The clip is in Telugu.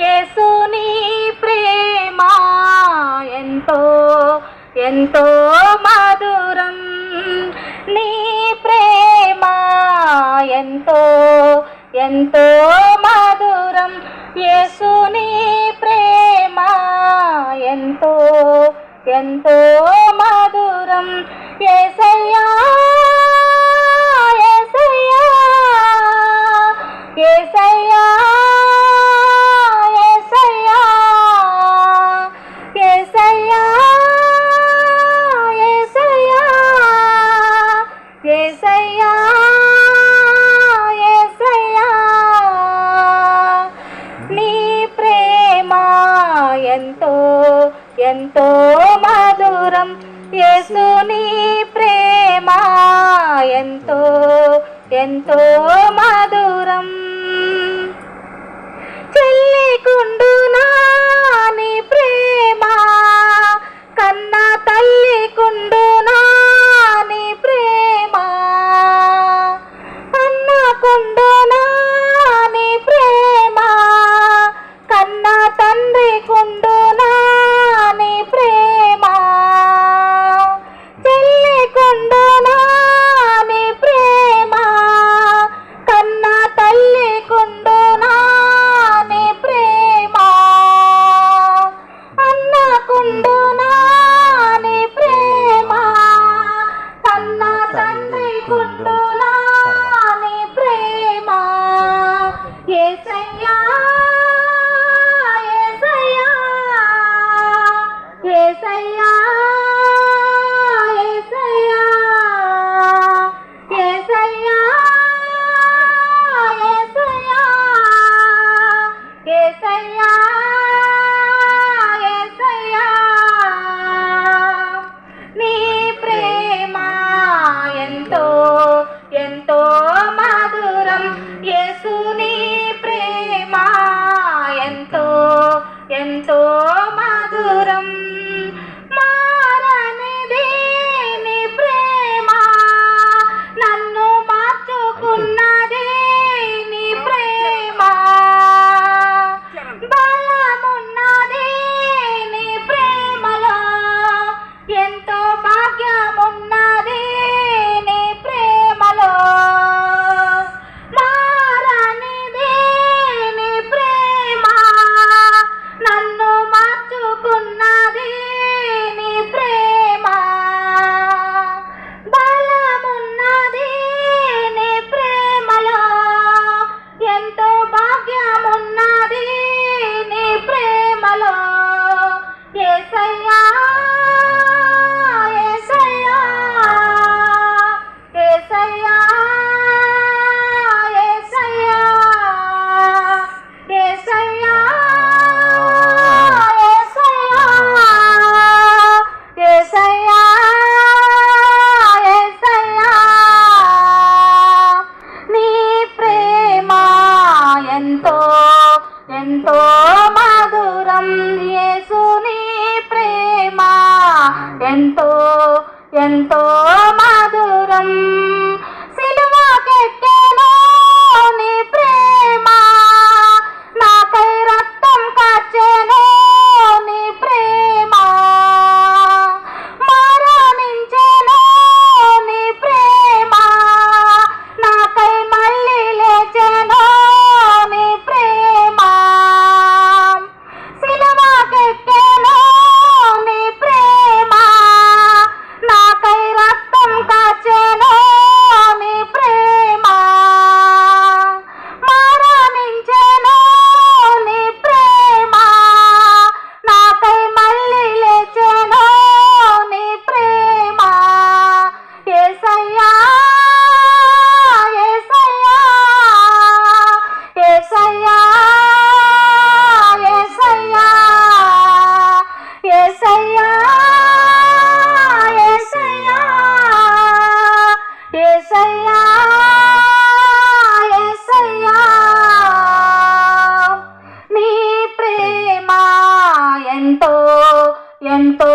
యేసుని ప్రేమ ఎంతో ఎంతో మధురం, నీ ప్రేమ ఎంతో ఎంతో మధురం, యేసుని ప్రేమ ఎంతో ఎంతో మధురం. యేసయ్యా యేసయ్యా యేసయ్యా యేసయ్యా యేసయ్యా యేసయ్యా యేసయ్యా యేసయ్యా, నీ ప్రేమ ఎంతో ఎంతో మధురం, యేసుని ప్రేమ ఎంతో ఎంతో మధురం. చెల్లికుండునా నీ ప్రేమ, కన్న తల్లికుండునా నీ ప్రేమ, అన్నకుండునా నీ ప్రేమ, కన్న తండ్రికుండునా నీ ప్రేమ, చెల్లికుండునా నీ ప్రేమ, కన్న తల్లికుండునా నీ ప్రేమ, అన్నకుండునా నీ ప్రేమ, కన్న తండ్రికుండునా నీ ప్రేమ. యేసయ్యా యేసయ్యా యేసయ్యా యేసయ్యా యేసయ్యా యేసయ్యా యేసయ్యా యేసయ్యా, నీ ప్రేమ ఎంతో ఎంతో మధురం, యేసుని ప్రేమ ఎంతో ఎంతో మధురం. మారనిది నీ ప్రేమ, నన్ను మార్చుకున్నది నీ ప్రేమ, బలమున్నది నీ ప్రేమలో, ఎంతో భాగ్యమున్నది నీ ప్రేమలో. మారనిది నీ ప్రేమ, నన్ను మార్చుకున్నది నీ ప్రేమ, బలమున్నది నీ ప్రేమలో, ఎంతో భాగ్యమున్నది నీ ప్రేమలో. యేసయ్యా యేసయ్యా యేసయ్యా యేసయ్యా యేసయ్యా యేసయ్యా యేసయ్యా, నీ ప్రేమ ఎంతో ఎంతో మధురం, యేసుని ప్రేమ ఎంతో ఎంతో మధురం. సిలువకెక్కెను నీ ప్రేమ, నాకై రక్తం కార్చెను నీ ప్రేమ, మరణించెను నీ ప్రేమ, నాకై మళ్ళీ లేచెను నీ ప్రేమ. సిలువకెక్కెను నీ ప్రేమ, నాకై రక్తం కార్చెను నీ ప్రేమ, మరణించెను నీ ప్రేమ, నాకై మళ్ళీ లేచెను నీ ప్రేమ. యేసయ్యా యేసయ్యా యేసయ్యా యేసయ్యా యేసయ్యా యేసయ్యా యేసయ్యా యేసయ్యా, నీ ప్రేమ ఎంతో ఎంతో